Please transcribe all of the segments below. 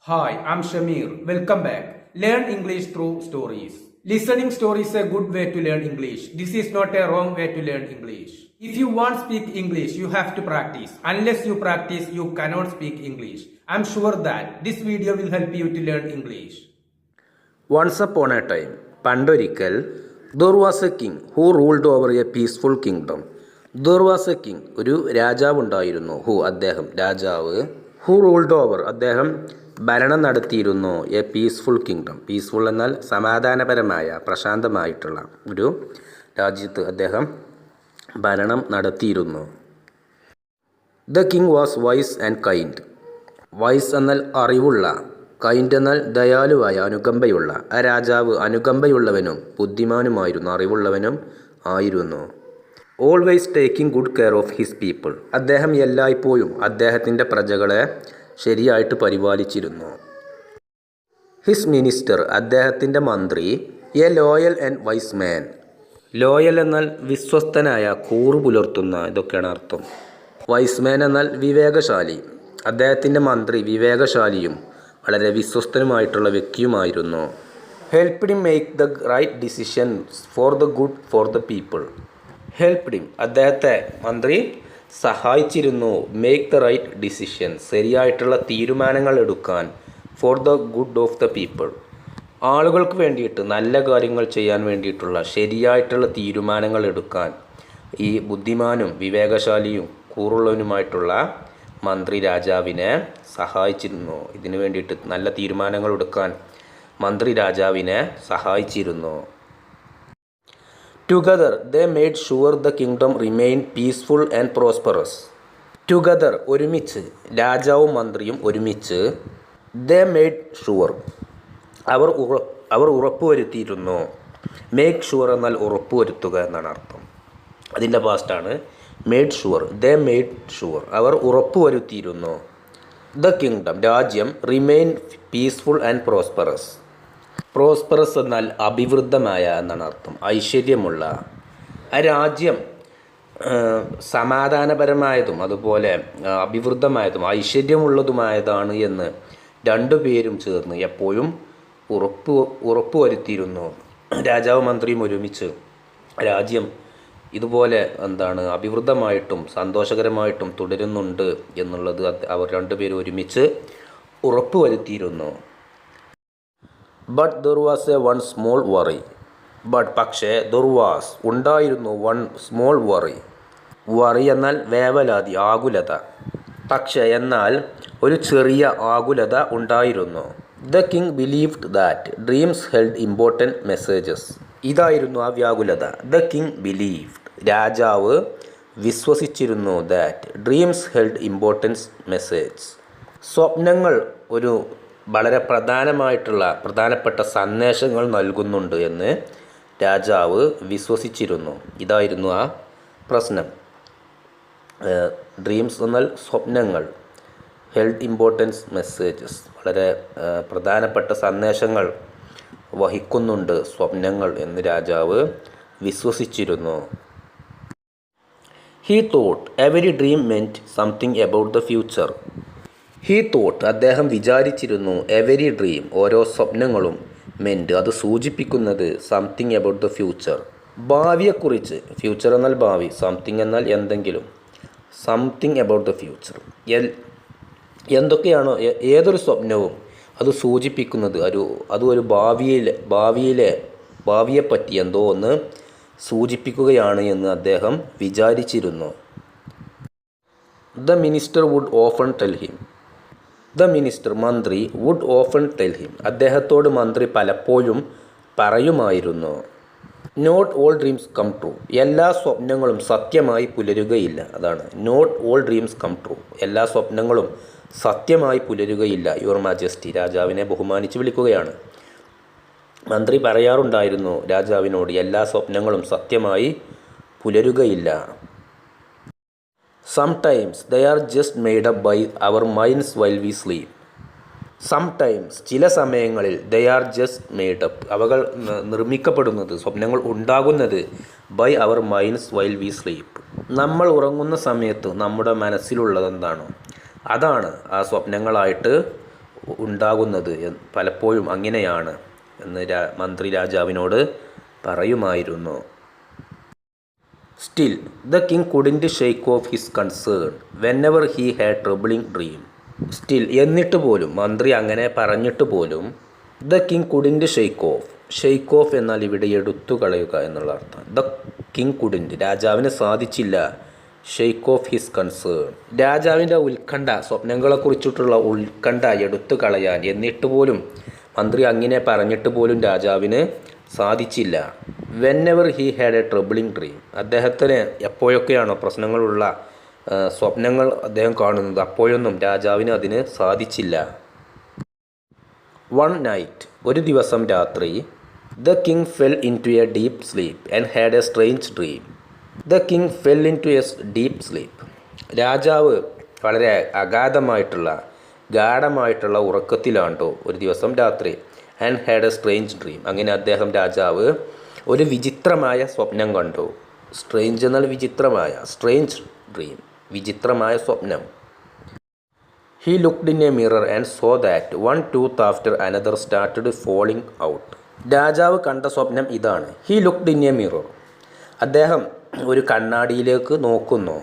Hi, I'm Shamir. Welcome back. Learn English through stories. Listening stories is a good way to learn English. This is not a wrong way to learn English. If you want to speak English, you have to practice. Unless you practice, you cannot speak English. I'm sure that this video will help you to learn English. Once upon a time, പണ്ടൊരിക്കൽ there was a king who ruled over a peaceful kingdom. There was a king, ഒരു രാജാവുണ്ടായിരുന്നു. അദ്ദേഹം രാജാവ്. Who ruled over, അദ്ദേഹം ഭരണം നടത്തിയിരുന്നു. A peaceful kingdom. Peaceful എന്നാൽ സമാധാനപരമായ പ്രശാന്തമായിട്ടുള്ള ഒരു രാജ്യത്ത് അദ്ദേഹം ഭരണം നടത്തിയിരുന്നു. The king was wise and kind. Wise എന്നാൽ അറിവുള്ള, കൈൻഡ് എന്നാൽ ദയാലുവായ, അനുകമ്പയുള്ള. ആ രാജാവ് അനുകമ്പയുള്ളവനും ബുദ്ധിമാനുമായിരുന്നു, അറിവുള്ളവനും ആയിരുന്നു. Always taking good care of his people. അദ്ദേഹം എല്ലായ്പ്പോഴും അദ്ദേഹത്തിൻ്റെ പ്രജകളെ ശരിയായിട്ട് പരിപാലിച്ചിരുന്നു. ഹിസ് മിനിസ്റ്റർ, അദ്ദേഹത്തിൻ്റെ മന്ത്രി, a loyal and wise man. Loyal എന്നാൽ വിശ്വസ്തനായ, കൂറു പുലർത്തുന്ന, ഇതൊക്കെയാണ് അർത്ഥം. വൈസ് മാൻ എന്നാൽ വിവേകശാലി. അദ്ദേഹത്തിൻ്റെ മന്ത്രി വിവേകശാലിയും വളരെ വിശ്വസ്തനുമായിട്ടുള്ള വ്യക്തിയുമായിരുന്നു. Helped him make the right decisions for the good for the people. Helped him, അദ്ദേഹത്തെ മന്ത്രി സഹായിച്ചിരുന്നു. മേക്ക് ദ റൈറ്റ് ഡിസിഷൻ, ശരിയായിട്ടുള്ള തീരുമാനങ്ങൾ എടുക്കാൻ. Four the good of the people, ആളുകൾക്ക് വേണ്ടിയിട്ട്, നല്ല കാര്യങ്ങൾ ചെയ്യാൻ വേണ്ടിയിട്ടുള്ള ശരിയായിട്ടുള്ള തീരുമാനങ്ങൾ എടുക്കാൻ ഈ ബുദ്ധിമാനും വിവേകശാലിയും കൂറുള്ളവനുമായിട്ടുള്ള മന്ത്രി രാജാവിനെ സഹായിച്ചിരുന്നു. ഇതിനു വേണ്ടിയിട്ട് നല്ല തീരുമാനങ്ങൾ എടുക്കാൻ മന്ത്രി രാജാവിനെ സഹായിച്ചിരുന്നു. Together they made sure the kingdom remain peaceful and prosperous. Together ഒരുമിച്ച്, രാജാവും മന്ത്രിയും ഒരുമിച്ച്. ദേ മേഡ് ഷുവർ, അവർ ഉറപ്പുവരുത്തിയിരുന്നു. മേക്ക് ഷുവർ എന്നാൽ ഉറപ്പുവരുത്തുക എന്നാണ് അർത്ഥം. അതിൻ്റെ പാസ്റ്റാണ് made sure. They made sure, അവർ ഉറപ്പുവരുത്തിയിരുന്നു. ദ കിങ്ഡം, രാജ്യം, remain peaceful and prosperous. Prosperous എന്നാൽ അഭിവൃദ്ധമായ എന്നാണ് അർത്ഥം, ഐശ്വര്യമുള്ള. ആ രാജ്യം സമാധാനപരമായതും അതുപോലെ അഭിവൃദ്ധമായതും ഐശ്വര്യമുള്ളതുമായതാണ് എന്ന് രണ്ടുപേരും ചേർന്ന് എപ്പോഴും ഉറപ്പുവരുത്തിയിരുന്നു. രാജാവ് മന്ത്രിയും ഒരുമിച്ച് രാജ്യം ഇതുപോലെ അഭിവൃദ്ധമായിട്ടും സന്തോഷകരമായിട്ടും തുടരുന്നുണ്ട് എന്നുള്ളത് അവർ രണ്ടുപേരും ഒരുമിച്ച് ഉറപ്പുവരുത്തിയിരുന്നു. But there was a one small worry. പക്ഷേ ദർ വാസ് ഉണ്ടായിരുന്നു, വൺ സ്മോൾ വറി. വറി എന്നാൽ വേവലാതി, ആകുലത. പക്ഷേ എന്നാൽ ഒരു ചെറിയ ആകുലത ഉണ്ടായിരുന്നു. The king believed that dreams held important messages. ഇതായിരുന്നു ആ വ്യാകുലത. ദ കിങ് ബിലീവ്ഡ്, രാജാവ് വിശ്വസിച്ചിരുന്നു. That dreams held importance message, സ്വപ്നങ്ങൾ ഒരു വളരെ പ്രധാനപ്പെട്ട സന്ദേശങ്ങൾ നൽകുന്നുണ്ട് എന്ന് രാജാവ് വിശ്വസിച്ചിരുന്നു. ഇതായിരുന്നു ആ പ്രശ്നം. ഡ്രീംസ് എന്നാൽ സ്വപ്നങ്ങൾ, ഹെൽഡ് ഇമ്പോർട്ടൻസ് മെസ്സേജസ്, വളരെ പ്രധാനപ്പെട്ട സന്ദേശങ്ങൾ വഹിക്കുന്നുണ്ട് സ്വപ്നങ്ങൾ എന്ന് രാജാവ് വിശ്വസിച്ചിരുന്നു. He thought every dream meant something about the future. He thought, അദ്ദേഹം വിചാരിച്ചിരുന്നു. എവരി ഡ്രീം, ഓരോ സ്വപ്നങ്ങളും, മെൻറ്റ് അത് സൂചിപ്പിക്കുന്നത്, സംതിങ് എബൌട്ട് ദ ഫ്യൂച്ചർ, ഭാവിയെക്കുറിച്ച്. ഫ്യൂച്ചർ എന്നാൽ ഭാവി, സംതിങ് എന്നാൽ എന്തെങ്കിലും. സംതിങ് എബൌട്ട് ദ ഫ്യൂച്ചർ, എന്തൊക്കെയാണോ, ഏതൊരു സ്വപ്നവും അത് സൂചിപ്പിക്കുന്നത് അത് ഒരു ഭാവിയെപ്പറ്റി എന്തോ ഒന്ന് സൂചിപ്പിക്കുകയാണ് എന്ന് അദ്ദേഹം വിചാരിച്ചിരുന്നു. The minister would often tell him. The minister, മന്ത്രി, വുഡ് ഓഫൺ ടെൽ ഹിം, അദ്ദേഹത്തോട് മന്ത്രി പലപ്പോഴും പറയുമായിരുന്നു. Not all dreams come true, എല്ലാ സ്വപ്നങ്ങളും സത്യമായി പുലരുകയില്ല. അതാണ് not all dreams come true, എല്ലാ സ്വപ്നങ്ങളും സത്യമായി പുലരുകയില്ല. യുവർ മാജസ്റ്റി, രാജാവിനെ ബഹുമാനിച്ച് വിളിക്കുകയാണ്. മന്ത്രി പറയാറുണ്ടായിരുന്നു രാജാവിനോട്, എല്ലാ സ്വപ്നങ്ങളും സത്യമായി പുലരുകയില്ല. Sometimes they are just made up by our minds while we sleep. Sometimes, ചില സമയങ്ങളിൽ, they are just made up, അവകൾ നിർമ്മിക്കപ്പെടുന്നത്, സ്വപ്നങ്ങൾ ഉണ്ടാകുന്നത്, by our minds while we sleep, നമ്മൾ ഉറങ്ങുന്ന സമയത്ത് നമ്മുടെ മനസ്സിലുള്ളതെന്താണോ അതാണ് ആ സ്വപ്നങ്ങളായിട്ട് ഉണ്ടാകുന്നത് പലപ്പോഴും അങ്ങനെയാണ് എന്ന് മന്ത്രി രാജാവിനോട് പറയുമായിരുന്നു. Still the king couldn't shake off his concern whenever he had troubling dream. Still എന്നിട്ട് പോലും, മന്ത്രി അങ്ങനെ പറഞ്ഞിട്ട് പോലും, the king couldn't shake off എന്നാൽ ഇവിടെ എടുത്തു കളയുക എന്നുള്ള അർത്ഥം. ദ കിങ് കുഡിൻറ്റ് രാജാവിന് സാധിച്ചില്ല, ഷെയ്ക്ക് ഓഫ് ഹിസ് കൺസേൺ രാജാവിൻ്റെ ഉത്കണ്ഠ, സ്വപ്നങ്ങളെക്കുറിച്ചിട്ടുള്ള ഉത്കണ്ഠ എടുത്തു കളയാൻ. എന്നിട്ട് പോലും മന്ത്രി അങ്ങനെ പറഞ്ഞിട്ട് പോലും രാജാവിന് സാധിച്ചില്ല. Whenever he had A troubling dream അദ്ദേഹത്തിന് എപ്പോഴൊക്കെയാണോ പ്രശ്നങ്ങളുള്ള സ്വപ്നങ്ങൾ അദ്ദേഹം കാണുന്നത് അപ്പോഴൊന്നും രാജാവിന് അതിന് സാധിച്ചില്ല. വൺ നൈറ്റ് ഒരു ദിവസം രാത്രി, the king fell into a deep sleep and had a strange dream. The king fell into a deep sleep രാജാവ് വളരെ ഗാഢമായിട്ടുള്ള ഉറക്കത്തിലാണ്ടോ ഒരു ദിവസം രാത്രി. And had a strange dream അങ്ങനെ രാജാവ് ഒരു വിചിത്രമായ സ്വപ്നം കണ്ടു. സ്ട്രേഞ്ച് എന്നാൽ വിചിത്രമായ, സ്ട്രേഞ്ച് ഡ്രീം വിചിത്രമായ സ്വപ്നം. He looked in a mirror and saw that one tooth after another started falling out. രാജാവ് കണ്ട സ്വപ്നം ഇതാണ്. He looked in a mirror അദ്ദേഹം ഒരു കണ്ണാടിയിലേക്ക് നോക്കുന്നു.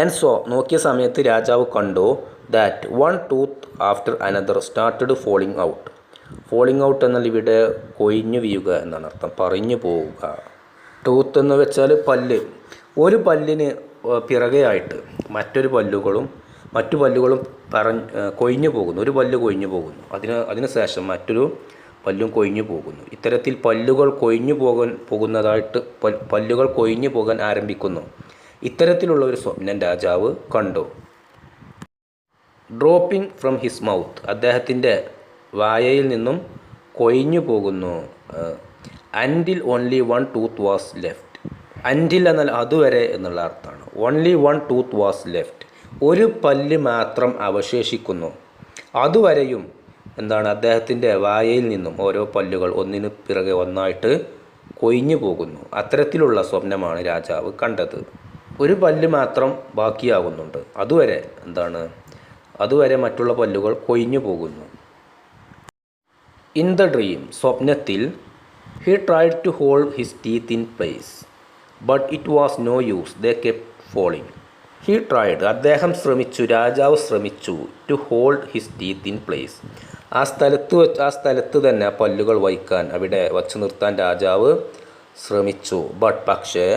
ആൻഡ് സോ നോക്കിയ സമയത്ത് രാജാവ് കണ്ടു that one tooth after another started falling out. Falling out എന്നാൽ ഇവിടെ കൊഴിഞ്ഞു വീഴുക എന്നാണ് അർത്ഥം, പറഞ്ഞു പോവുക. ടൂത്ത് എന്ന് വെച്ചാൽ പല്ല്. ഒരു പല്ലിന് പിറകെയായിട്ട് മറ്റു പല്ലുകളും കൊഴിഞ്ഞു പോകുന്നു. ഒരു പല്ല് കൊഴിഞ്ഞു പോകുന്നു, അതിന് ശേഷം മറ്റൊരു പല്ലും കൊഴിഞ്ഞു പോകുന്നു. ഇത്തരത്തിൽ പല്ലുകൾ കൊഴിഞ്ഞു പോകാൻ ആരംഭിക്കുന്നു. ഇത്തരത്തിലുള്ള ഒരു സ്വപ്നം രാജാവ് കണ്ടു. ഡ്രോപ്പിംഗ് ഫ്രം ഹിസ് മൗത്ത് അദ്ദേഹത്തിൻ്റെ വായയിൽ നിന്നും കൊഴിഞ്ഞു പോകുന്നു. അൻറ്റിൽ only one tooth was left. അൻറ്റിൽ എന്നാൽ അതുവരെ എന്നുള്ള അർത്ഥമാണ്. Only one tooth was left ഒരു പല്ല് മാത്രം അവശേഷിക്കുന്നു. അതുവരെയും അദ്ദേഹത്തിൻ്റെ വായയിൽ നിന്നും ഓരോ പല്ലുകൾ ഒന്നിനു പിറകെ ഒന്നായിട്ട് കൊഴിഞ്ഞു പോകുന്നു. അത്തരത്തിലുള്ള സ്വപ്നമാണ് രാജാവ് കണ്ടത്. ഒരു പല്ല് മാത്രം ബാക്കിയാകുന്നുണ്ട്. അതുവരെ മറ്റുള്ള പല്ലുകൾ കൊഴിഞ്ഞു പോകുന്നു. ഇൻ ദ ഡ്രീം സ്വപ്നത്തിൽ, he tried to hold his teeth in place but it was no use, they kept falling. He tried രാജാവ് ശ്രമിച്ചു to hold his teeth in place ആ സ്ഥലത്ത് തന്നെ പല്ലുകൾ വയ്ക്കാൻ, അവിടെ വച്ചു നിർത്താൻ രാജാവ് ശ്രമിച്ചു. പക്ഷേ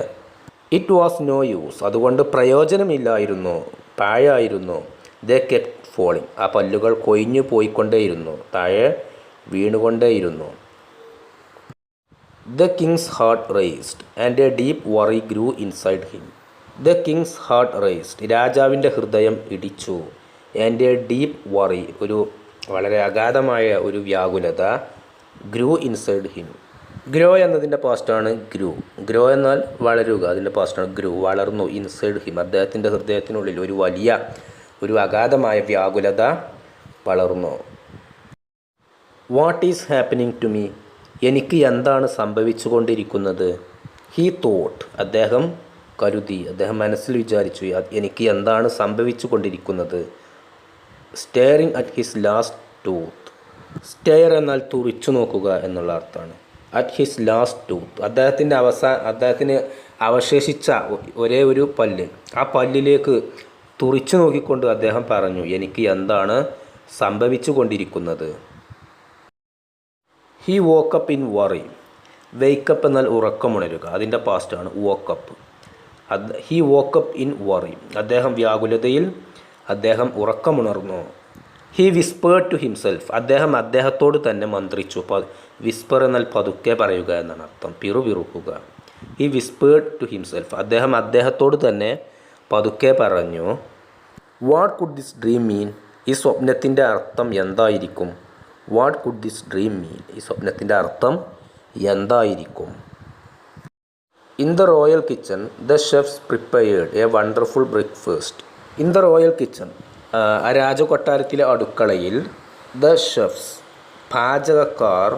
ഇറ്റ് വാസ് നോ യൂസ് അതുകൊണ്ട് പ്രയോജനമില്ലായിരുന്നു, പാഴായിരുന്നു. ദേ കെപ്റ്റ് ഫോളിങ് ആ പല്ലുകൾ കൊഴിഞ്ഞു പോയിക്കൊണ്ടേയിരുന്നു, താഴെ വീണുകൊണ്ടേയിരുന്നു. The king's heart raced and a deep worry grew inside him. The king's heart raced രാജാവിൻ്റെ ഹൃദയം ഇടിച്ചു. ആൻഡ് എ ഡീപ്പ് വറി ഒരു വളരെ അഗാധമായ ഒരു വ്യാകുലത. ഗ്രൂ ഇൻസൈഡ് ഹിം ഗ്രോ എന്നതിൻ്റെ പാസ്റ്റാണ് ഗ്രോ എന്നാൽ വളരുക, അതിൻ്റെ പാസ്റ്റാണ് ഗ്രൂ, വളർന്നു. ഇൻസൈഡ് ഹിം അദ്ദേഹത്തിൻ്റെ ഹൃദയത്തിനുള്ളിൽ ഒരു അഗാധമായ വ്യാകുലത വളർന്നു. What is happening to me എനിക്ക് എന്താണ് സംഭവിച്ചു കൊണ്ടിരിക്കുന്നത്. ഹീ തോട്ട് അദ്ദേഹം കരുതി, അദ്ദേഹം മനസ്സിൽ വിചാരിച്ചു എനിക്ക് എന്താണ് സംഭവിച്ചു കൊണ്ടിരിക്കുന്നത്. Staring at his last tooth stair എന്നാൽ തുറിച്ചു നോക്കുക എന്നുള്ള അർത്ഥമാണ്. അറ്റ് ഹിസ് ലാസ്റ്റ് ടൂത്ത് അദ്ദേഹത്തിന് അവശേഷിച്ച ഒരേ ഒരു പല്ല്, ആ പല്ലിലേക്ക് തുറിച്ചു നോക്കിക്കൊണ്ട് അദ്ദേഹം പറഞ്ഞു എനിക്ക് എന്താണ് സംഭവിച്ചു കൊണ്ടിരിക്കുന്നത്. He woke up in worry wake up എന്നാൽ ഉറക്കമുണരുക, അതിൻ്റെ പാസ്റ്റാണ് woke up. He woke up in worry അദ്ദേഹം വ്യാകുലതയിൽ ഉറക്കമുണർന്നു. ഹി വിസ്പേർഡ് ടു ഹിംസെൽഫ് അദ്ദേഹത്തോട് തന്നെ മന്ത്രിച്ചു. വിസ്പർ എന്നാൽ പതുക്കെ പറയുക എന്നാണ് അർത്ഥം, പിറുപിറുക്കുക. ഹി വിസ്പേർഡ് ടു ഹിംസെൽഫ് അദ്ദേഹത്തോട് തന്നെ പതുക്കെ പറഞ്ഞു. What could this dream mean ഈ സ്വപ്നത്തിൻ്റെ അർത്ഥം എന്തായിരിക്കും. What could this dream mean ഈ സ്വപ്നത്തിൻ്റെ അർത്ഥം എന്തായിരിക്കും. In the royal kitchen the chefs prepared a wonderful breakfast. In the royal kitchen രാജകൊട്ടാരത്തിലെ അടുക്കളയിൽ ദ ഷെഫ്സ് പാചകക്കാർ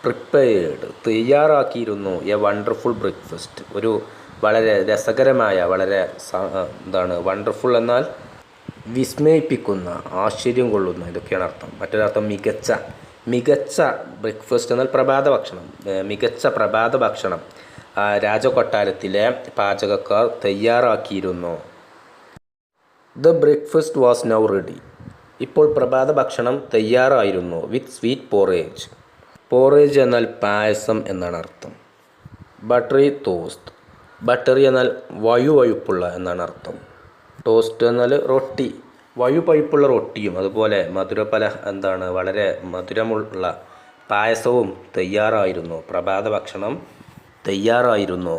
പ്രിപ്പയർഡ് തയ്യാറാക്കിയിരുന്നു എ വണ്ടർഫുൾ ബ്രേക്ക്ഫാസ്റ്റ് ഒരു വളരെ രസകരമായ വളരെ വണ്ടർഫുൾ എന്നാൽ വിസ്മയിപ്പിക്കുന്ന, ആശ്ചര്യം കൊള്ളുന്ന, ഇതൊക്കെയാണ് അർത്ഥം. മറ്റൊരർത്ഥം മികച്ച. മികച്ച ബ്രേക്ക്ഫാസ്റ്റ് എന്നാൽ പ്രഭാത ഭക്ഷണം. മികച്ച പ്രഭാത ഭക്ഷണം രാജകൊട്ടാരത്തിലെ പാചകക്കാർ തയ്യാറാക്കിയിരുന്നു. The breakfast was now ready. ഇപ്പോൾ പ്രഭാത ഭക്ഷണം തയ്യാറായിരുന്നു. വിത്ത് സ്വീറ്റ് പോറേജ്. പോറേജ് എന്നാൽ പായസം എന്നാണ് അർത്ഥം. Buttery toast. ബട്ടറി എന്നാൽ വഴുവഴുപ്പുള്ള എന്നാണ് അർത്ഥം. ടോസ്റ്റ് എന്നാൽ റൊട്ടി. വഴുവഴുപ്പുള്ള റൊട്ടിയും അതുപോലെ വളരെ മധുരമുള്ള പായസവും തയ്യാറായിരുന്നു. പ്രഭാത ഭക്ഷണം തയ്യാറായിരുന്നു.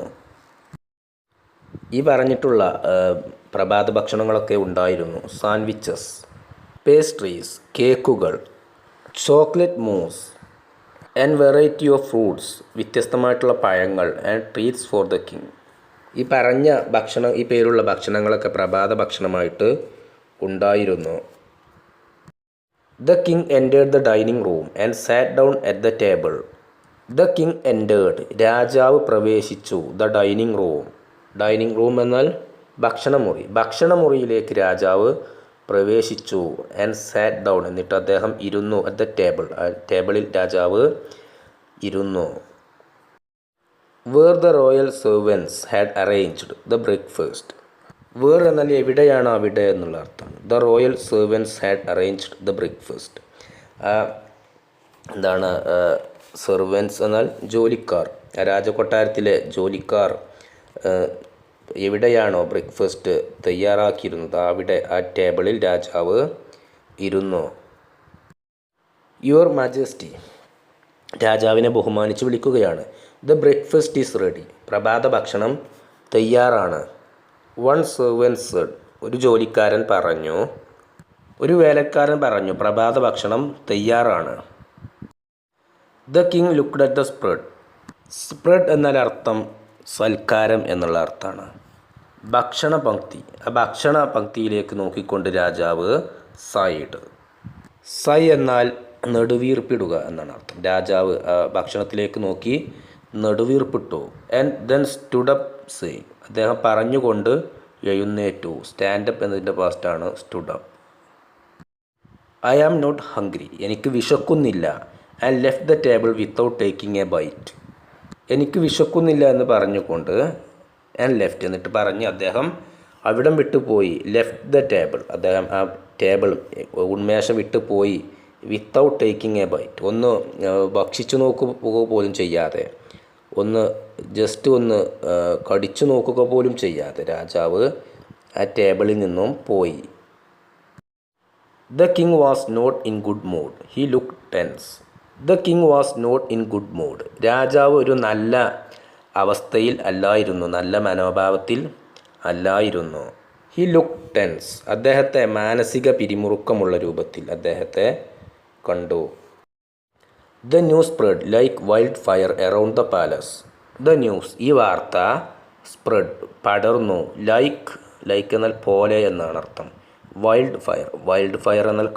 ഈ പറഞ്ഞിട്ടുള്ള പ്രഭാത ഭക്ഷണങ്ങളൊക്കെ ഉണ്ടായിരുന്നു. സാൻഡ്വിച്ചസ്, പേസ്ട്രീസ്, കേക്കുകൾ, chocolate mousse and variety of fruits, വ്യത്യസ്തമായിട്ടുള്ള പഴങ്ങൾ, and treats for the king. ഈ പറഞ്ഞ ഈ പേരുള്ള ഭക്ഷണങ്ങളൊക്കെ പ്രഭാത ഭക്ഷണമായിട്ട് ഉണ്ടായിരുന്നു. The king entered the dining room and sat down at the table. The king entered, രാജാവ് പ്രവേശിച്ചു. The dining room. Dining room എന്നാൽ ഭക്ഷണമുറി. ഭക്ഷണമുറിയിലേക്ക് രാജാവ് പ്രവേശിച്ചു. ആൻഡ് സാറ്റ് ഡൗൺ, എന്നിട്ട് അദ്ദേഹം ഇരുന്നു. അറ്റ് ദ ടേബിൾ, ടേബിളിൽ രാജാവ് ഇരുന്നു. Where the royal servants had arranged the breakfast. Where എന്നാൽ എവിടെയാണ്, അവിടെ എന്നുള്ള അർത്ഥം. The royal servants had arranged the breakfast. എന്താണ് സെർവൻസ് എന്നാൽ ജോലിക്കാർ. രാജകൊട്ടാരത്തിലെ ജോലിക്കാർ എവിടെയാണോ ബ്രേക്ക്ഫാസ്റ്റ് തയ്യാറാക്കിയിരുന്നത് അവിടെ ആ ടേബിളിൽ രാജാവ് ഇരുന്നു. യുവർ മജസ്റ്റി, രാജാവിനെ ബഹുമാനിച്ച് വിളിക്കുകയാണ്. ദ ബ്രേക്ക്ഫാസ്റ്റ് ഈസ് റെഡി, പ്രഭാത ഭക്ഷണം തയ്യാറാണ്. വൺ സെർവൻറ്റ് സെഡ്, ഒരു ജോലിക്കാരൻ പറഞ്ഞു, ഒരു വേലക്കാരൻ പറഞ്ഞു, പ്രഭാത ഭക്ഷണം തയ്യാറാണ്. The king looked at the spread. Spread എന്നാൽ അർത്ഥം സൽക്കാരം എന്നുള്ള അർത്ഥമാണ്. ഭക്ഷണ പങ്ക്തി, ആ ഭക്ഷണ പങ്ക്തിയിലേക്ക് നോക്കിക്കൊണ്ട് രാജാവ് സൈഡ്. സൈ എന്നാൽ നെടുവീർപ്പിടുക എന്നാണ് അർത്ഥം. രാജാവ് ഭക്ഷണത്തിലേക്ക് നോക്കി നെടുവീർപ്പിട്ടു. And then stood up say, അദ്ദേഹം പറഞ്ഞുകൊണ്ട് എഴുന്നേറ്റു. സ്റ്റാൻഡപ്പ് എന്നതിൻ്റെ പാസ്റ്റാണ് stood up. I am not hungry, എനിക്ക് വിശക്കുന്നില്ല. And left the table without taking a bite. എനിക്ക് വിശക്കുന്നില്ല എന്ന് പറഞ്ഞുകൊണ്ട് ആൻഡ് ലെഫ്റ്റ് എന്നിട്ട് പറഞ്ഞ് അദ്ദേഹം അവിടം വിട്ടു പോയി. ലെഫ്റ്റ് ദ ടേബിൾ, അദ്ദേഹം ആ ടേബിൾ ഉന്മേഷം വിട്ടു പോയി. വിത്തൗട്ട് ടേക്കിംഗ് എ ബൈറ്റ്, ഒന്ന് ഭക്ഷിച്ചു നോക്കുക പോലും ചെയ്യാതെ, ജസ്റ്റ് ഒന്ന് കടിച്ചു നോക്കുക പോലും ചെയ്യാതെ രാജാവ് ആ ടേബിളിൽ നിന്നും പോയി. The king was not in good mood, he look tense. The king was not in good mood, രാജാവ് ഒരു നല്ല അവസ്ഥയിൽ അല്ലായിരുന്നു, നല്ല മനോഭാവത്തിൽ അല്ലായിരുന്നു. ഹി ലുക്ക് ടെൻസ്, അദ്ദേഹത്തെ മാനസിക പിരിമുറുക്കമുള്ള രൂപത്തിൽ അദ്ദേഹത്തെ കണ്ടു. The news spread like wild fire around the palace. The news, ഈ വാർത്ത, സ്പ്രെഡ് പടർന്നു, ലൈക്ക് എന്നാൽ പോലെ എന്നാണ് അർത്ഥം. വൈൽഡ് ഫയർ എന്നാൽ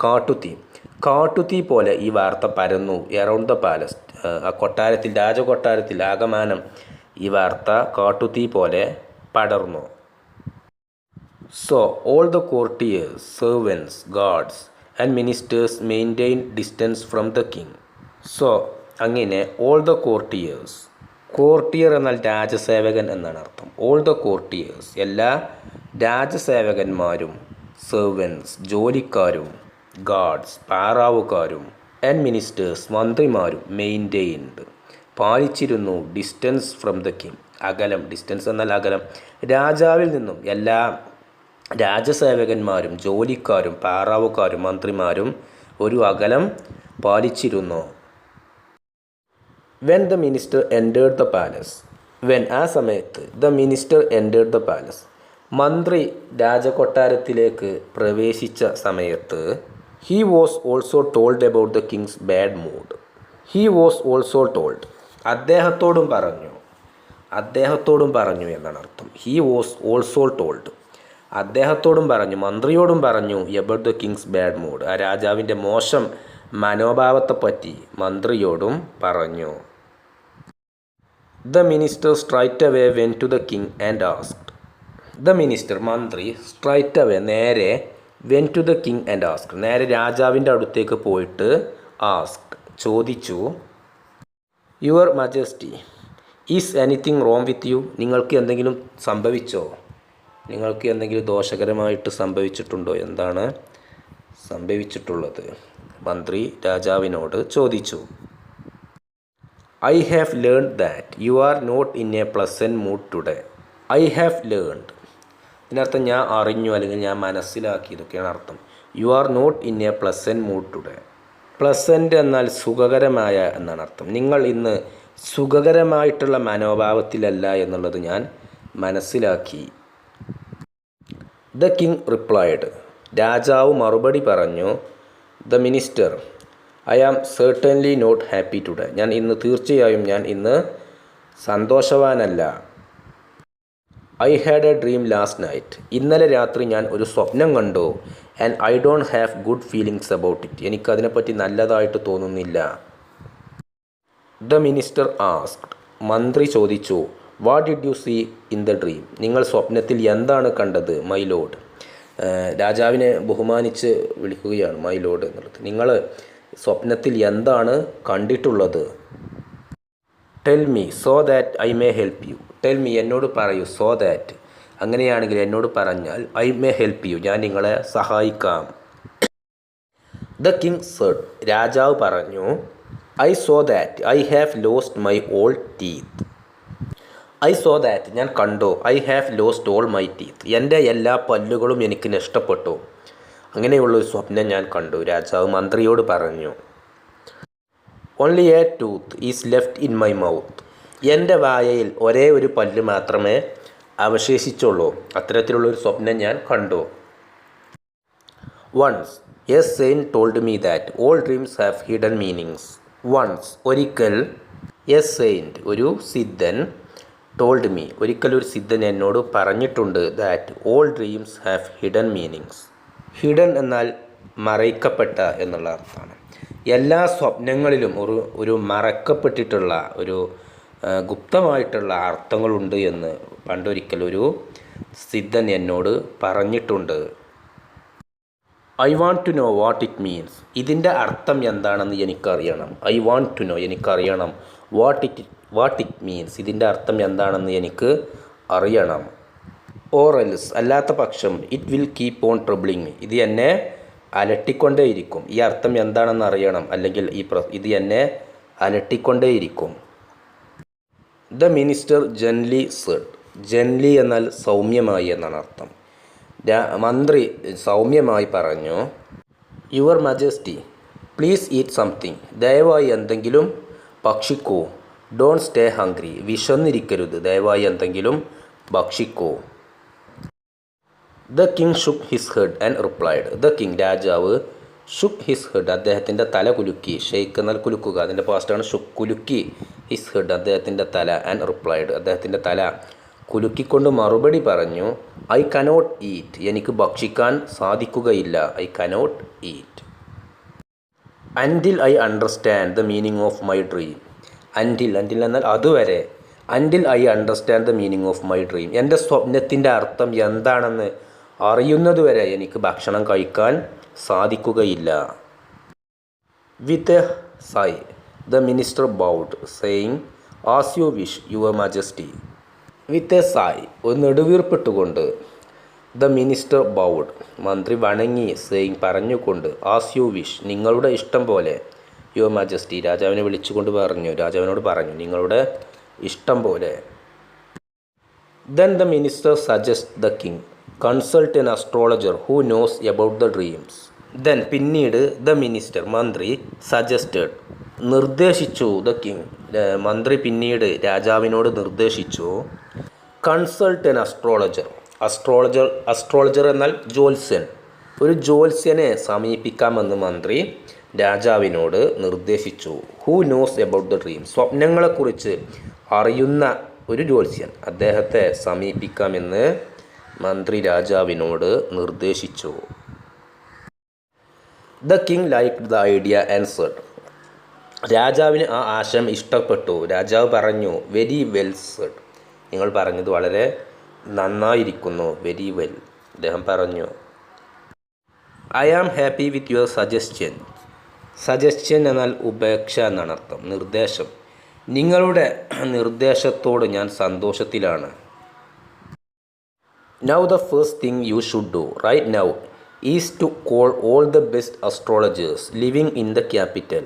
കാട്ടുതീ പോലെ ഈ വാർത്ത പരന്നു. എറൗണ്ട് ദ പാലസ്, ആ കൊട്ടാരത്തിൽ, രാജകൊട്ടാരത്തിൽ ആകമാനം ഈ വാർത്ത കാട്ടുതീ പോലെ പടർന്നു. So all the courtiers, servants, guards and ministers maintain distance from the king. So അങ്ങനെ ഓൾ ദ കോർട്ടിയേഴ്സ്, കോർട്ടിയർ എന്നാൽ രാജസേവകൻ എന്നാണ് അർത്ഥം. ഓൾ ദ കോർട്ടിയേഴ്സ്, എല്ലാ രാജസേവകന്മാരും, സെർവൻസ് ജോലിക്കാരും, ഗാർഡ്സ് പാറാവുകാരും, ആൻഡ് മിനിസ്റ്റേഴ്സ് മന്ത്രിമാരും, മെയിൻറ്റെയിൻഡ് പാലിച്ചിരുന്നു, ഡിസ്റ്റൻസ് ഫ്രം ദ കിങ് അകലം, ഡിസ്റ്റൻസ് എന്നാൽ അകലം, രാജാവിൽ നിന്നും എല്ലാ രാജസേവകന്മാരും, ജോലിക്കാരും, പാറാവുകാരും, മന്ത്രിമാരും ഒരു അകലം പാലിച്ചിരുന്നു. When the minister entered the palace, ആ സമയത്ത്, the minister entered the palace, മന്ത്രി രാജകൊട്ടാരത്തിലേക്ക് പ്രവേശിച്ച സമയത്ത്, he was also told about the king's bad mood. He was also told, അദ്ദേഹത്തോടും പറഞ്ഞു എന്നാണ് അർത്ഥം. ഹി വാസ് ഓൾസോ ടോൾഡ്, അദ്ദേഹത്തോടും പറഞ്ഞു, മന്ത്രിയോടും പറഞ്ഞു, about the king's bad mood, ആ രാജാവിൻ്റെ മോശം മനോഭാവത്തെപ്പറ്റി മന്ത്രിയോടും പറഞ്ഞു. The minister straight away went to the king and asked. The minister, മന്ത്രി, സ്ട്രൈറ്റ് അവേ നേരെ, went to the king and ask, നേരെ രാജാവിൻ്റെ അടുത്തേക്ക് പോയിട്ട് ആസ്ക് ചോദിച്ചു, your majesty is anything wrong with you, നിങ്ങൾക്ക് എന്തെങ്കിലും സംഭവിച്ചോ, നിങ്ങൾക്ക് എന്തെങ്കിലും ദോഷകരമായിട്ട് സംഭവിച്ചിട്ടുണ്ടോ, എന്താണ് സംഭവിച്ചിട്ടുള്ളത്? മന്ത്രി രാജാവിനോട് ചോദിച്ചു. I have learned that you are not in a pleasant mood today. I have learned, ഇതിനർത്ഥം ഞാൻ അറിഞ്ഞു അല്ലെങ്കിൽ ഞാൻ മനസ്സിലാക്കി, ഇതൊക്കെയാണ് അർത്ഥം. You are not in a pleasant mood today. Pleasant എന്നാൽ സുഖകരമായ എന്നാണ് അർത്ഥം. നിങ്ങൾ ഇന്ന് സുഖകരമായിട്ടുള്ള മനോഭാവത്തിലല്ല എന്നുള്ളത് ഞാൻ മനസ്സിലാക്കി. ദ കിങ് റിപ്ലൈഡ്, രാജാവ് മറുപടി പറഞ്ഞു, the minister I am certainly not happy today. തീർച്ചയായും ഞാൻ ഇന്ന് സന്തോഷവാനല്ല. I had a dream last night. ഇന്നലെ രാത്രി ഞാൻ ഒരു സ്വപ്നം കണ്ടു. And I don't have good feelings about it. എനിക്കതിനെപ്പറ്റി നല്ലതായിട്ട് തോന്നുന്നില്ല. ദ മിനിസ്റ്റർ ആസ്ക്ഡ്, മന്ത്രി ചോദിച്ചു, what did you see in the dream. നിങ്ങൾ സ്വപ്നത്തിൽ എന്താണ് കണ്ടത്, മൈ ലോഡ്. രാജാവിനെ ബഹുമാനിച്ച് വിളിക്കുകയാണ് മൈ ലോഡ് എന്നുള്ളത്. നിങ്ങൾ സ്വപ്നത്തിൽ എന്താണ് കണ്ടിട്ടുള്ളത്? Tell me so that I may help you. Tell me, എന്നോട് പറയൂ. സോ ദാറ്റ്, അങ്ങനെയാണെങ്കിൽ എന്നോട് പറഞ്ഞാൽ, ഐ മേ ഹെൽപ്പ് യു, ഞാൻ നിങ്ങളെ സഹായിക്കാം. ദ കിങ് സെഡ്, രാജാവ് പറഞ്ഞു, I so that I have lost my all teeth. I so that, ഞാൻ കണ്ടു. I have lost all my teeth, എൻ്റെ എല്ലാ പല്ലുകളും എനിക്ക് നഷ്ടപ്പെട്ടു. അങ്ങനെയുള്ളൊരു സ്വപ്നം ഞാൻ കണ്ടു, രാജാവ് മന്ത്രിയോട് പറഞ്ഞു. Only A tooth is left in my mouth. എൻ്റെ വായയിൽ ഒരേ ഒരു പല്ല് മാത്രമേ അവശേഷിച്ചുള്ളൂ. അത്തരത്തിലുള്ളൊരു സ്വപ്നം ഞാൻ കണ്ടു. Once a saint told me that all dreams have hidden meanings. Once, ഒരിക്കൽ, എ സെയിൻറ്റ്, ഒരു സിദ്ധൻ, ടോൾഡ് മീ, ഒരിക്കലൊരു സിദ്ധൻ എന്നോട് പറഞ്ഞിട്ടുണ്ട്, that all dreams have hidden meanings. Hidden എന്നാൽ മറയ്ക്കപ്പെട്ട എന്നുള്ള അർത്ഥമാണ്. എല്ലാ സ്വപ്നങ്ങളിലും ഒരു മറക്കപ്പെട്ടിട്ടുള്ള ഒരു ഗുപ്തമായിട്ടുള്ള അർത്ഥങ്ങളുണ്ട് എന്ന് പണ്ടൊരിക്കൽ ഒരു സിദ്ധൻ എന്നോട് പറഞ്ഞിട്ടുണ്ട്. I want to know what it means. ഇതിൻ്റെ അർത്ഥം എന്താണെന്ന് എനിക്കറിയണം. ഐ വാണ്ട് ടു നോ, എനിക്കറിയണം. വാട്ട് ഇറ്റ് മീൻസ്, ഇതിൻ്റെ അർത്ഥം എന്താണെന്ന് എനിക്ക് അറിയണം. ഓർ എൽസ്, അല്ലാത്ത പക്ഷം, it will keep on troubling me, ഇത് എന്നെ അലട്ടിക്കൊണ്ടേയിരിക്കും. ഈ അർത്ഥം എന്താണെന്ന് അറിയണം, അല്ലെങ്കിൽ ഇത് എന്നെ അലട്ടിക്കൊണ്ടേയിരിക്കും. The minister gently said. Gently എന്നാൽ സൗമ്യമായി എന്നാണ് അർത്ഥം. മന്ത്രി സൗമ്യമായി പറഞ്ഞു, your majesty please eat something. ദയവായി എന്തെങ്കിലും ഭക്ഷിക്കൂ. Don't stay hungry. വിശന്നിരിക്കരുത്. ദയവായി എന്തെങ്കിലും ഭക്ഷിക്കൂ. The king shook his head and replied. The king, രാജാവ്, ഷുക്ക് ഹിസ് ഹെഡ്, അദ്ദേഹത്തിൻ്റെ തല കുലുക്കി. ഷെയ്ക്ക് എന്നാൽ കുലുക്കുക, അതിൻ്റെ പാസ്റ്റാണ് ഷുക്ക്. കുലുക്കി, ഹിസ് ഹെഡ്, അദ്ദേഹത്തിൻ്റെ തല, ആൻഡ് റിപ്ലൈഡ്, അദ്ദേഹത്തിൻ്റെ തല കുലുക്കിക്കൊണ്ട് മറുപടി പറഞ്ഞു, ഐ കനോട്ട് ഈറ്റ്. എനിക്ക് ഭക്ഷിക്കാൻ സാധിക്കുകയില്ല. I cannot eat. Until I understand the meaning of my dream. Until എന്നാൽ അതുവരെ. Until I understand the meaning of my dream. എൻ്റെ സ്വപ്നത്തിൻ്റെ അർത്ഥം എന്താണെന്ന് അറിയുന്നതുവരെ എനിക്ക് ഭക്ഷണം കഴിക്കാൻ സാധിക്കുകയില്ല. With a sigh the minister bowed, saying, as you wish your majesty. With a sigh, ഒരു നെടുവീർപ്പിട്ടുകൊണ്ട്, ദ മിനിസ്റ്റർ ബൗഡ്, മന്ത്രി വണങ്ങി, സെയിങ്, പറഞ്ഞുകൊണ്ട്, ആസ് യു വിഷ്, നിങ്ങളുടെ ഇഷ്ടം പോലെ, യുവർ മജസ്റ്റി, രാജാവിനോട് പറഞ്ഞു, നിങ്ങളുടെ ഇഷ്ടം പോലെ. Then the minister suggest the king consult N astrologer who knows about the dreams. Then, പിന്നീട്, ദ മിനിസ്റ്റർ, മന്ത്രി, സജസ്റ്റഡ്, നിർദ്ദേശിച്ചു, ദ കിങ്, മന്ത്രി പിന്നീട് രാജാവിനോട് നിർദ്ദേശിച്ചു, കൺസൾട്ട് എൻ അസ്ട്രോളജർ. അസ്ട്രോളജർ എന്നാൽ ജ്യോത്സ്യൻ. ഒരു ജ്യോത്സ്യനെ സമീപിക്കാമെന്ന് മന്ത്രി രാജാവിനോട് നിർദ്ദേശിച്ചു. Who knows about the dream, സ്വപ്നങ്ങളെക്കുറിച്ച് അറിയുന്ന ഒരു ജ്യോത്സ്യൻ, അദ്ദേഹത്തെ സമീപിക്കാമെന്ന് മന്ത്രി രാജാവിനോട് നിർദ്ദേശിച്ചു. The king liked the idea and said. രാജാവിന് ആ ആശയം ഇഷ്ടപ്പെട്ടു. രാജാവ് പറഞ്ഞു, വെരി വെൽ സെഡ്, നിങ്ങൾ പറഞ്ഞത് വളരെ നന്നായിരിക്കുന്നു. വെരി വെൽ, അദ്ദേഹം പറഞ്ഞു. I am happy with your suggestion. Suggestion എന്നാൽ ഉപേക്ഷ എന്നാണ് അർത്ഥം, നിർദ്ദേശം. നിങ്ങളുടെ നിർദ്ദേശത്തോട് ഞാൻ സന്തോഷത്തിലാണ്. Now the first thing you should do right now is to call all the best astrologers living in the capital.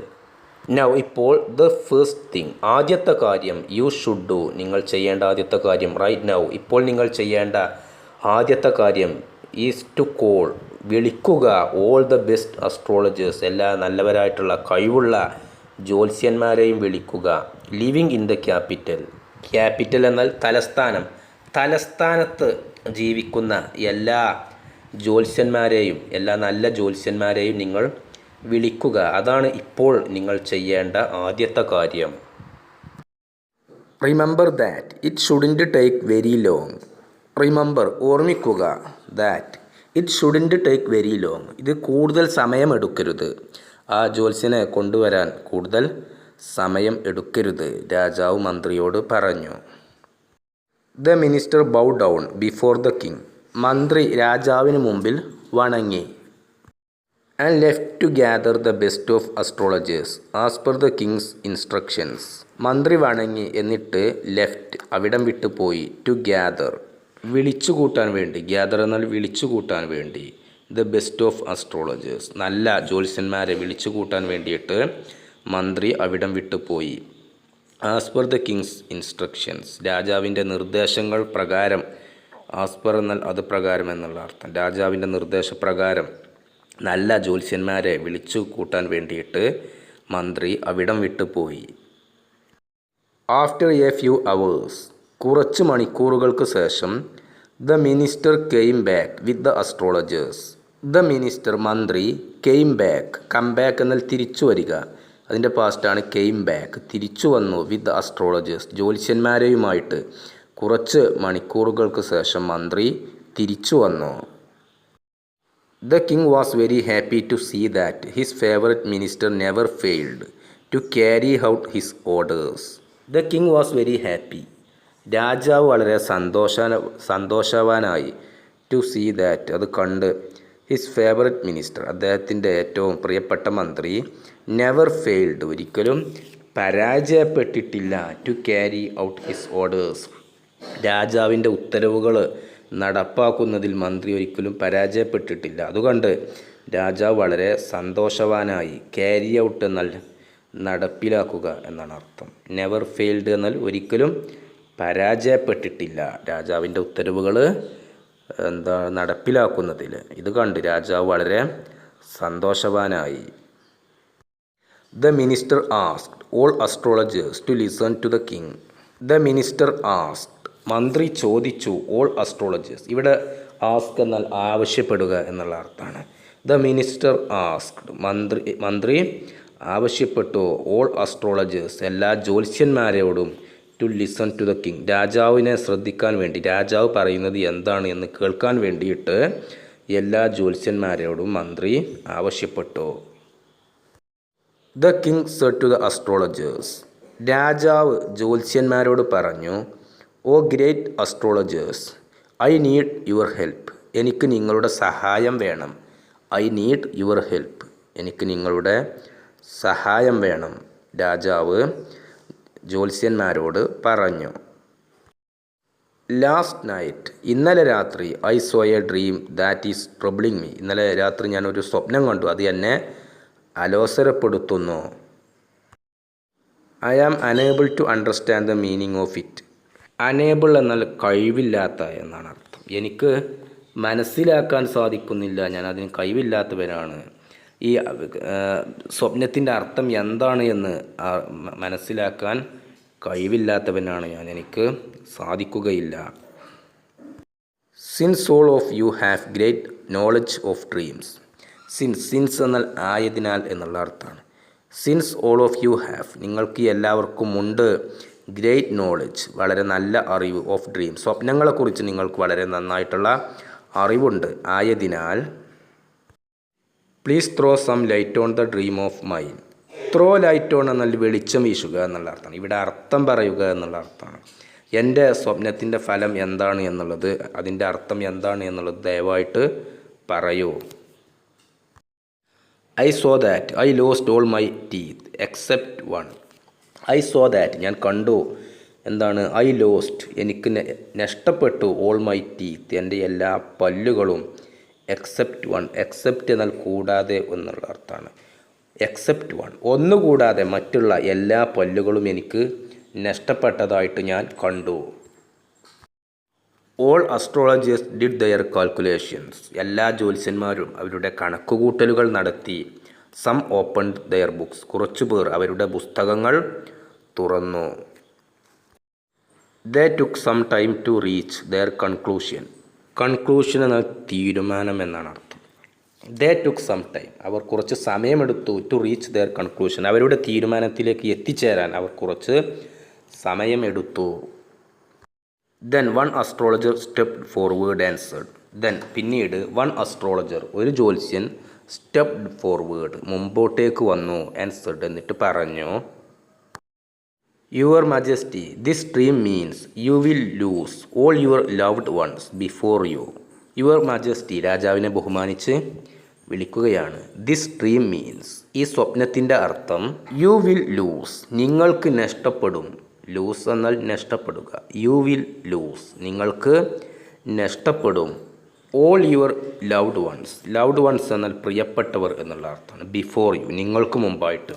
Now ഇപ്പോൾ ദ ഫസ്റ്റ് തിങ് ആദ്യത്തെ കാര്യം, യു ഷുഡ് ഡു നിങ്ങൾ ചെയ്യേണ്ട ആദ്യത്തെ കാര്യം, റൈറ്റ് നൗ ഇപ്പോൾ നിങ്ങൾ ചെയ്യേണ്ട ആദ്യത്തെ കാര്യം, ഈസ് ടു കോൾ വിളിക്കുക, ഓൾ ദ ബെസ്റ്റ് അസ്ട്രോളജേഴ്സ് എല്ലാ നല്ലവരായിട്ടുള്ള കഴിവുള്ള ജ്യോത്സ്യന്മാരെയും വിളിക്കുക. Living in the capital. Capital എന്നാൽ തലസ്ഥാനം. തലസ്ഥാനത്ത് ജീവിക്കുന്ന എല്ലാ ജ്യോത്സ്യന്മാരെയും എല്ലാ നല്ല ജ്യോത്സ്യന്മാരെയും നിങ്ങൾ വിളിക്കുക. അതാണ് ഇപ്പോൾ നിങ്ങൾ ചെയ്യേണ്ട ആദ്യത്തെ കാര്യം. Remember that it shouldn't take very long. Remember ഓർമ്മിക്കുക, that it shouldn't take very long ഇത് കൂടുതൽ സമയമെടുക്കരുത്. ആ ജ്യോത്സ്യനെ കൊണ്ടുവരാൻ കൂടുതൽ സമയം എടുക്കരുത്, രാജാവ് മന്ത്രിയോട് പറഞ്ഞു. The minister bow down before the king. മന്ത്രി രാജാവിന് മുമ്പിൽ വണങ്ങി. And left to gather the best of astrologers as per the king's instructions. മന്ത്രി വണങ്ങി, എന്നിട്ട് ലെഫ്റ്റ് അവിടം വിട്ടു പോയി, ടു ഗ്യാദർ വിളിച്ചു കൂട്ടാൻ വേണ്ടി, ഗ്യാദർ എന്നാൽ വിളിച്ചു കൂട്ടാൻ വേണ്ടി, ദ ബെസ്റ്റ് ഓഫ് അസ്ട്രോളജേഴ്സ് നല്ല ജ്യോത്സ്യന്മാരെ വിളിച്ചു കൂട്ടാൻ വേണ്ടിയിട്ട് മന്ത്രി അവിടം വിട്ടു പോയി. As per the king's instructions രാജാവിൻ്റെ നിർദ്ദേശങ്ങൾ പ്രകാരം. ആസ് പെർ എന്നാൽ അത് പ്രകാരം എന്നുള്ള അർത്ഥം. രാജാവിൻ്റെ നിർദ്ദേശപ്രകാരം നല്ല ജ്യോത്സ്യന്മാരെ വിളിച്ചു കൂട്ടാൻ വേണ്ടിയിട്ട് മന്ത്രി അവിടം വിട്ടുപോയി. ആഫ്റ്റർ എ ഫ്യൂ അവേഴ്സ് കുറച്ച് മണിക്കൂറുകൾക്ക് ശേഷം the minister came back with the astrologer's. The minister മന്ത്രി, കെയിം ബാക്ക് കം ബാക്ക് എന്നാൽ തിരിച്ചു വരിക, അതിൻ്റെ പാസ്റ്റാണ് കെയിം ബാക്ക്, തിരിച്ചു വന്നു, വിത്ത് ദ അസ്ട്രോളജേഴ്സ് ജ്യോത്സ്യന്മാരെയുമായിട്ട്. കുറച്ച് മണിക്കൂറുകൾക്ക് ശേഷം മന്ത്രി തിരിച്ചു വന്നു. The king was very happy to see that his favourite minister never failed to carry out his orders. The king was very happy രാജാവ് വളരെ സന്തോഷവാനായി, ടു സീ ദാറ്റ് അത് കണ്ട്, ഹിസ് ഫേവററ്റ് മിനിസ്റ്റർ അദ്ദേഹത്തിൻ്റെ ഏറ്റവും പ്രിയപ്പെട്ട മന്ത്രി, നെവർ ഫെയിൽഡ് ഒരിക്കലും പരാജയപ്പെട്ടിട്ടില്ല, to carry out his orders രാജാവിൻ്റെ ഉത്തരവുകൾ നടപ്പാക്കുന്നതിൽ മന്ത്രി ഒരിക്കലും പരാജയപ്പെട്ടിട്ടില്ല. അതുകൊണ്ട് രാജാവ് വളരെ സന്തോഷവാനായി. ക്യാരി ഔട്ട് എന്നാൽ നടപ്പിലാക്കുക എന്നാണ് അർത്ഥം. നെവർ ഫെയിൽഡ് എന്നാൽ ഒരിക്കലും പരാജയപ്പെട്ടിട്ടില്ല രാജാവിൻ്റെ ഉത്തരവുകൾ നടപ്പിലാക്കുന്നതിൽ. ഇത് കണ്ട് രാജാവ് വളരെ സന്തോഷവാനായി. The minister asked all astrologers to listen to the king. The minister asked മന്ത്രി ചോദിച്ചു, ഓൾ അസ്ട്രോളജേഴ്സ് ഇവിടെ ആസ്ക് എന്നാൽ ആവശ്യപ്പെടുക എന്നുള്ള അർത്ഥമാണ്. ദ മിനിസ്റ്റർ ആസ്ക്ഡ് മന്ത്രി ആവശ്യപ്പെട്ടു, ഓൾ അസ്ട്രോളജേഴ്സ് എല്ലാ ജ്യോത്സ്യന്മാരോടും, to listen to the king രാജാവിനെ ശ്രദ്ധിക്കാൻ വേണ്ടി, രാജാവ് പറയുന്നത് എന്താണ് എന്ന് കേൾക്കാൻ വേണ്ടിയിട്ട് എല്ലാ ജ്യോത്സ്യന്മാരോടും മന്ത്രി ആവശ്യപ്പെട്ടു. The king said to the astrologers രാജാവ് ജ്യോത്സ്യന്മാരോട് പറഞ്ഞു, oh great astrologers I need your help എനിക്ക് നിങ്ങളുടെ സഹായം വേണം. ഐ നീഡ് യുവർ ഹെൽപ്പ് എനിക്ക് നിങ്ങളുടെ സഹായം വേണം രാജാവ് ജ്യോത്സ്യന്മാരോട് പറഞ്ഞു. ലാസ്റ്റ് നൈറ്റ് ഇന്നലെ രാത്രി I saw a dream that is troubling me ഇന്നലെ രാത്രി ഞാനൊരു സ്വപ്നം കണ്ടു, അത് എന്നെ അലോസരപ്പെടുത്തുന്നു. I am unable to understand the meaning of it. Unable എന്നാൽ കഴിവില്ലാത്ത എന്നാണ് അർത്ഥം. എനിക്ക് മനസ്സിലാക്കാൻ സാധിക്കുന്നില്ല, ഞാൻ അതിന് കഴിവില്ലാത്തവനാണ്. ഈ സ്വപ്നത്തിൻ്റെ അർത്ഥം എന്താണ് എന്ന് മനസ്സിലാക്കാൻ കഴിവില്ലാത്തവനാണ് ഞാൻ, എനിക്ക് സാധിക്കുകയില്ല. Since all of you have great knowledge of dreams. Since എന്നാൽ ആയതിനാൽ എന്നുള്ള അർത്ഥമാണ്. Since all of you have നിങ്ങൾക്ക് എല്ലാവർക്കും ഉണ്ട്, ഗ്രേറ്റ് നോളജ് വളരെ നല്ല അറിവ്, ഓഫ് ഡ്രീം സ്വപ്നങ്ങളെക്കുറിച്ച് നിങ്ങൾക്ക് വളരെ നന്നായിട്ടുള്ള അറിവുണ്ട്. ആയതിനാൽ please throw some light on the dream of mine. Throw light on എന്നാൽ വെളിച്ചം വീശുക എന്നുള്ള അർത്ഥമാണ്. ഇവിടെ അർത്ഥം പറയുക എന്നുള്ള അർത്ഥമാണ്. എൻ്റെ സ്വപ്നത്തിൻ്റെ ഫലം എന്താണ് എന്നുള്ളത്, അതിൻ്റെ അർത്ഥം എന്താണ് എന്നുള്ളത് ദയവായിട്ട് പറയൂ. I so that I lost all my teeth except one. I so that ഞാൻ കണ്ടു. എന്താണ്? ഐ ലോസ്റ്റ് എനിക്ക് നഷ്ടപ്പെട്ടു. ഓൾ മൈ ടീത്ത് എൻ്റെ എല്ലാ പല്ലുകളും. Except one. എക്സെപ്റ്റ് എന്നാൽ കൂടാതെ എന്നുള്ള അർത്ഥമാണ്. എക്സെപ്റ്റ് വൺ ഒന്നുകൂടാതെ മറ്റുള്ള എല്ലാ പല്ലുകളും എനിക്ക് നഷ്ടപ്പെട്ടതായിട്ട് ഞാൻ കണ്ടു. All astrologers did their calculations. എല്ലാ ജ്യോത്സ്യന്മാരും അവരുടെ കണക്കുകൂട്ടലുകൾ നടത്തി. Some opened their books. കുറച്ചുപേർ അവരുടെ പുസ്തകങ്ങൾ തുറന്നു. They took some time to reach their conclusion. Conclusion എന്നാൽ തീരുമാനം എന്നാണ് അർത്ഥം. ദേ ടുക്ക് സം ടൈം അവർ കുറച്ച് സമയമെടുത്തു. ടു റീച്ച് ദെയർ കൺക്ലൂഷൻ അവരുടെ തീരുമാനത്തിലേക്ക് എത്തിച്ചേരാൻ അവർ കുറച്ച് സമയമെടുത്തു. Then one astrologer stepped forward and said. Then പിന്നീട് വൺ അസ്ട്രോളജർ ഒരു ജ്യോത്സ്യൻ സ്റ്റെപ്ഡ് ഫോർവേഡ് മുമ്പോട്ടേക്ക് വന്നു. ആൻഡ് സെഡ് എന്നിട്ട് പറഞ്ഞു, your majesty this dream means you will loose all your loved once before you. Your majesty രാജാവിനെ ബഹുമാനിച്ച് വിളിക്കുകയാണ്. ദിസ് ഡ്രീം മീൻസ് ഈ സ്വപ്നത്തിൻ്റെ അർത്ഥം യു വിൽ ലൂസ് നിങ്ങൾക്ക് നഷ്ടപ്പെടും. ലൂസ് എന്നാൽ നഷ്ടപ്പെടുക. യു വിൽ ലൂസ് നിങ്ങൾക്ക് നഷ്ടപ്പെടും. All your loved once. Loved once എന്നാൽ പ്രിയപ്പെട്ടവർ എന്നുള്ള അർത്ഥമാണ്. ബിഫോർ യു നിങ്ങൾക്ക് മുമ്പായിട്ട്.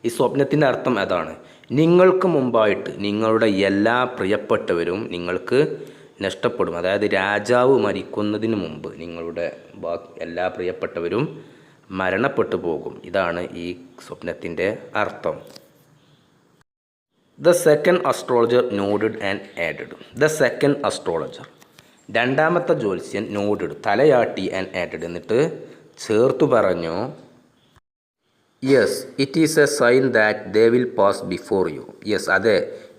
ഈ സ്വപ്നത്തിൻ്റെ അർത്ഥം അതാണ്. നിങ്ങൾക്ക് മുമ്പായിട്ട് നിങ്ങളുടെ എല്ലാ പ്രിയപ്പെട്ടവരും നിങ്ങൾക്ക് നഷ്ടപ്പെടും. അതായത് രാജാവ് മരിക്കുന്നതിന് മുമ്പ് നിങ്ങളുടെ എല്ലാ പ്രിയപ്പെട്ടവരും മരണപ്പെട്ടു പോകും. ഇതാണ് ഈ സ്വപ്നത്തിൻ്റെ അർത്ഥം. The second astrologer nodded and added. The second astrologer രണ്ടാമത്തെ ജ്യോത്സ്യൻ നോഡഡ് തലയാട്ടി ആൻഡ് ആഡഡ് എന്നിട്ട് ചേർത്തു പറഞ്ഞു, yes it is a sign that they will pass before you. Yes അതെ,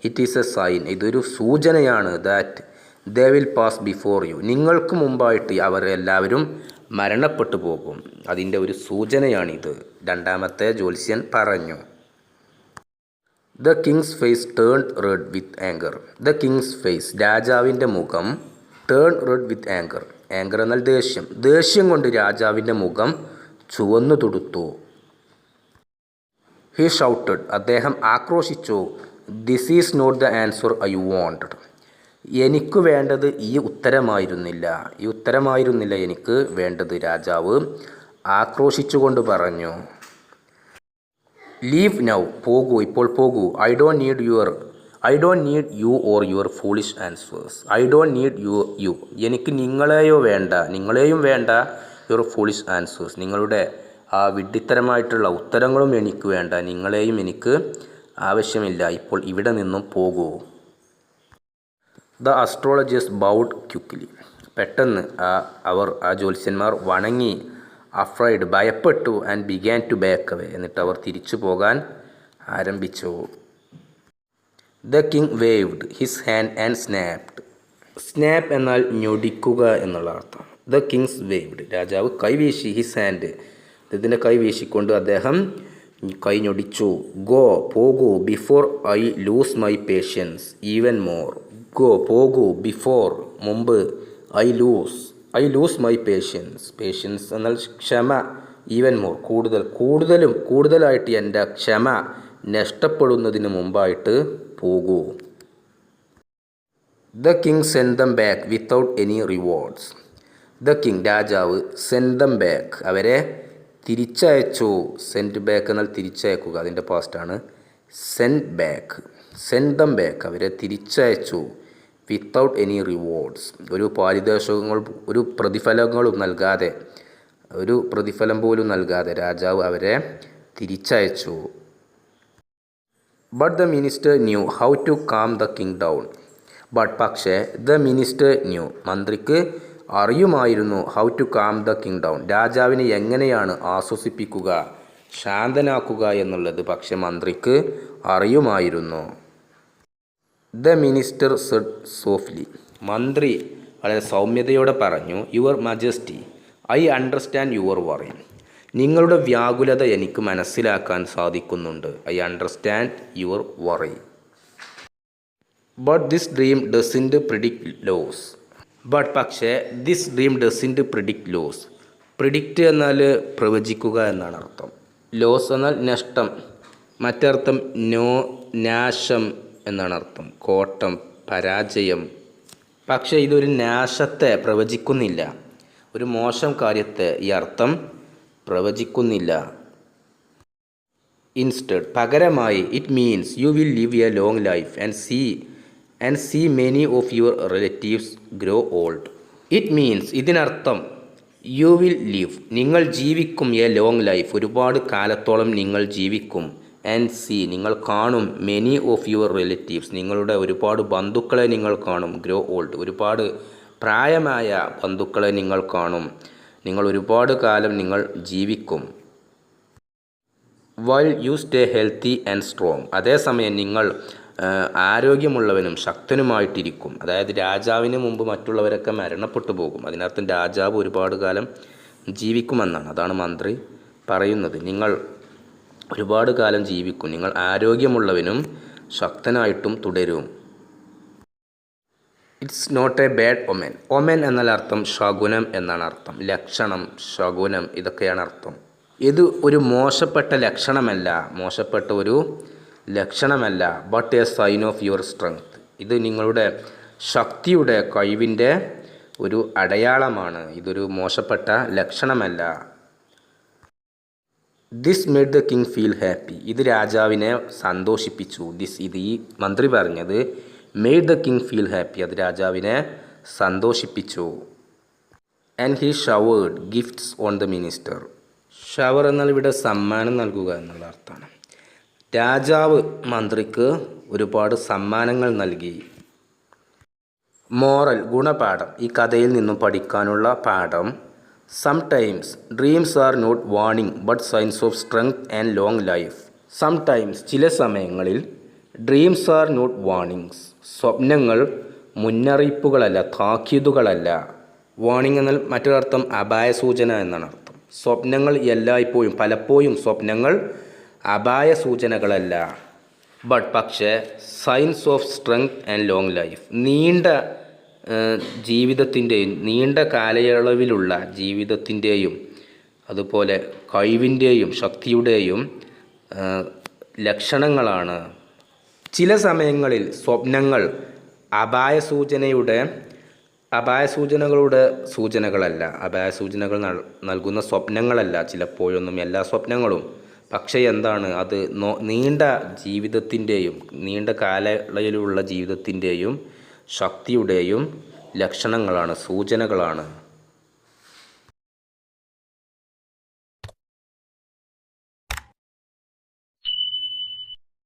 ഇറ്റ് ഈസ് എ സൈൻ ഇതൊരു സൂചനയാണ്. That they will pass before you നിങ്ങൾക്ക് മുമ്പായിട്ട് അവർ എല്ലാവരും മരണപ്പെട്ടു പോകും. അതിൻ്റെ ഒരു സൂചനയാണിത്. രണ്ടാമത്തെ ജ്യോത്സ്യൻ പറഞ്ഞു. The king's face turn red with anger. The king's face രാജാവിൻ്റെ മുഖം turn red with anger. Anger എന്നാൽ ദേഷ്യം. ദേഷ്യം കൊണ്ട് രാജാവിൻ്റെ മുഖം ചുവന്നു തുടുത്തു. ഹി ഷൗട്ടഡ് അദ്ദേഹം ആക്രോശിച്ചു. This is not the answer I wanted. എനിക്ക് വേണ്ടത് ഈ ഉത്തരമായിരുന്നില്ല. ഈ ഉത്തരമായിരുന്നില്ല എനിക്ക് വേണ്ടത്. രാജാവ് ആക്രോശിച്ചുകൊണ്ട് പറഞ്ഞു. ലീവ് നൗ പോകൂ ഇപ്പോൾ പോകൂ. I don't need you or your foolish answers. I don't need you എനിക്ക് നിങ്ങളെയും വേണ്ട യുവർ ഫൂളിഷ് ആൻസേഴ്സ് നിങ്ങളുടെ ആ വിഡ്ഢിത്തരമായിട്ടുള്ള ഉത്തരങ്ങളും എനിക്ക് വേണ്ട. നിങ്ങളെയും എനിക്ക് ആവശ്യമില്ല. ഇപ്പോൾ ഇവിടെ നിന്നും പോകൂ. The astrologers bowed quickly. പെട്ടെന്ന് ആ ജ്യോത്സ്യന്മാർ വണങ്ങി. അഫ്രൈഡ് ഭയപ്പെട്ടു. And began to back away എന്നിട്ട് അവർ തിരിച്ചു പോകാൻ ആരംഭിച്ചു. The king waved his hand and snapped. Snap എന്നാൽ ഞൊടിക്കുക എന്നുള്ള അർത്ഥം. ദ കിങ്സ് വേവ്ഡ് രാജാവ് കൈവീശി. ഹിസ് ഹാൻഡ് ഇതിൻ്റെ കൈ വീശിക്കൊണ്ട് അദ്ദേഹം കൈ ഞൊടിച്ചു. ഗോ പോകൂ. Before I lose my patience even more. Go പോകൂ. ബിഫോർ മുമ്പ്. ഐ ലൂസ് മൈ പേഷ്യൻസ് എന്നാൽ ക്ഷമ. ഈവൻ മോർ കൂടുതലായിട്ട് എൻ്റെ ക്ഷമ നഷ്ടപ്പെടുന്നതിന് മുമ്പായിട്ട് പോകൂ. The king send dum back without any rewards. The king രാജാവ് സെൻഡ് ദം ബാക്ക് അവരെ തിരിച്ചയച്ചു. സെൻഡ് ബാക്ക് എന്നാൽ തിരിച്ചയക്കുക. അതിൻ്റെ പാസ്റ്റാണ് സെൻഡ് ദം ബാക്ക് അവരെ തിരിച്ചയച്ചു. വിത്തൗട്ട് എനി റിവാർഡ്സ് ഒരു പ്രതിഫലം പോലും നൽകാതെ രാജാവ് അവരെ തിരിച്ചയച്ചു. But the minister knew how to calm the king down. പക്ഷേ ദ മിനിസ്റ്റർ ന്യൂ മന്ത്രിക്ക് അറിയുമായിരുന്നു. How to calm the king down രാജാവിനെ എങ്ങനെയാണ് ആശ്വസിപ്പിക്കുക, ശാന്തനാക്കുക എന്നുള്ളത് പക്ഷെ മന്ത്രിക്ക് അറിയുമായിരുന്നു. ദ മിനിസ്റ്റർ സെഡ് സോഫ്റ്റ്ലി മന്ത്രി വളരെ സൗമ്യതയോടെ പറഞ്ഞു. Your majesty I understand your worry. നിങ്ങളുടെ വ്യാകുലത എനിക്ക് മനസ്സിലാക്കാൻ സാധിക്കുന്നുണ്ട്. I understand your worry. But this dream doesn't predict loss. പക്ഷേ this dream doesn't predict loss predict എന്നാൽ പ്രവചിക്കുക എന്നാണ് അർത്ഥം. ലോസ് എന്നാൽ നഷ്ടം, മറ്റർത്ഥം നാശം എന്നാണ് അർത്ഥം. കോട്ടം, പരാജയം. പക്ഷേ ഇതൊരു നാശത്തെ പ്രവചിക്കുന്നില്ല, ഒരു മോശം കാര്യത്തെ ഈ അർത്ഥം പ്രവചിക്കുന്നില്ല. ഇൻസ്റ്റഡ്, പകരമായി, it means you will live a long life and see many of your relatives grow old. It means, ഇതിനർത്ഥം, യു വിൽ ലിവ്, നിങ്ങൾ ജീവിക്കും, എ ലോങ് ലൈഫ്, ഒരുപാട് കാലത്തോളം നിങ്ങൾ ജീവിക്കും, ആൻഡ് സീ, നിങ്ങൾ കാണും, മെനി ഓഫ് യുവർ റിലേറ്റീവ്സ്, നിങ്ങളുടെ ഒരുപാട് ബന്ധുക്കളെ നിങ്ങൾ കാണും, ഗ്രോ ഓൾഡ്, ഒരുപാട് പ്രായമായ ബന്ധുക്കളെ നിങ്ങൾ കാണും, നിങ്ങൾ ഒരുപാട് കാലം നിങ്ങൾ ജീവിക്കും. While you stay healthy and strong, അതേസമയം നിങ്ങൾ ആരോഗ്യമുള്ളവനും ശക്തനുമായിട്ടിരിക്കും. അതായത് രാജാവിന് മുമ്പ് മറ്റുള്ളവരൊക്കെ മരണപ്പെട്ടു പോകും, അതിനർത്ഥം രാജാവ് ഒരുപാട് കാലം ജീവിക്കുമെന്നാണ്. അതാണ് മന്ത്രി പറയുന്നത്, നിങ്ങൾ ഒരുപാട് കാലം ജീവിക്കും, നിങ്ങൾ ആരോഗ്യമുള്ളവനും ശക്തനായിട്ടും തുടരും. ഇറ്റ്സ് നോട്ട് എ ബാഡ് ഒമൻ. ഒമൻ എന്നാൽ അർത്ഥം ശകുനം എന്നാണ് അർത്ഥം. ലക്ഷണം, ശകുനം, ഇതൊക്കെയാണ് അർത്ഥം. ഇത് ഒരു മോശപ്പെട്ട ലക്ഷണമല്ല, മോശപ്പെട്ട ഒരു ലക്ഷണമല്ല. But a sign of your strength, ഇത് നിങ്ങളുടെ ശക്തിയുടെ, കഴിവിൻ്റെ ഒരു അടയാളമാണ്. ഇതൊരു മോശപ്പെട്ട ലക്ഷണമല്ല. This made the king feel happy, ഇത് രാജാവിനെ സന്തോഷിപ്പിച്ചു. ഇത് ഈ മന്ത്രി പറഞ്ഞത് made the king feel happy, അത് രാജാവിനെ സന്തോഷിപ്പിച്ചു. And he showered gifts on the minister. Shower എന്നാൽ ഇവിടെ സമ്മാനം നൽകുക എന്നുള്ള അർത്ഥമാണ്. രാജാവ് മന്ത്രിക്ക് ഒരുപാട് സമ്മാനങ്ങൾ നൽകി. മോറൽ, ഗുണപാഠം, ഈ കഥയിൽ നിന്നും പഠിക്കാനുള്ള പാഠം. Sometimes dreams are not warning but signs of strength and long life. Sometimes, ചില സമയങ്ങളിൽ, ഡ്രീംസ് ആർ നോട്ട് വാർണിംഗ്സ്, സ്വപ്നങ്ങൾ മുന്നറിയിപ്പുകളല്ല, താക്കീതുകളല്ല. വാർണിംഗ് എന്നാൽ മറ്റൊരർത്ഥം അപായ സൂചന എന്നാണ് അർത്ഥം. സ്വപ്നങ്ങൾ എല്ലായ്പ്പോഴും, പലപ്പോഴും സ്വപ്നങ്ങൾ അപായ സൂചനകളല്ല. പക്ഷേ signs of strength and long life, നീണ്ട ജീവിതത്തിൻ്റെയും നീണ്ട കാലയളവിലുള്ള ജീവിതത്തിൻ്റെയും അതുപോലെ കഴിവിൻ്റെയും ശക്തിയുടെയും ലക്ഷണങ്ങളാണ്. ചില സമയങ്ങളിൽ സ്വപ്നങ്ങൾ അപായ സൂചനകളുടെ സൂചനകളല്ല, അപായ സൂചനകൾ നൽകുന്ന സ്വപ്നങ്ങളല്ല ചിലപ്പോഴൊന്നും എല്ലാ സ്വപ്നങ്ങളും. പക്ഷേ എന്താണ് അത്, നീണ്ട ജീവിതത്തിൻ്റെയും നീണ്ട കാലയളവിലുള്ള ജീവിതത്തിൻ്റെയും ശക്തിയുടെയും ലക്ഷണങ്ങളാണ്, സൂചനകളാണ്.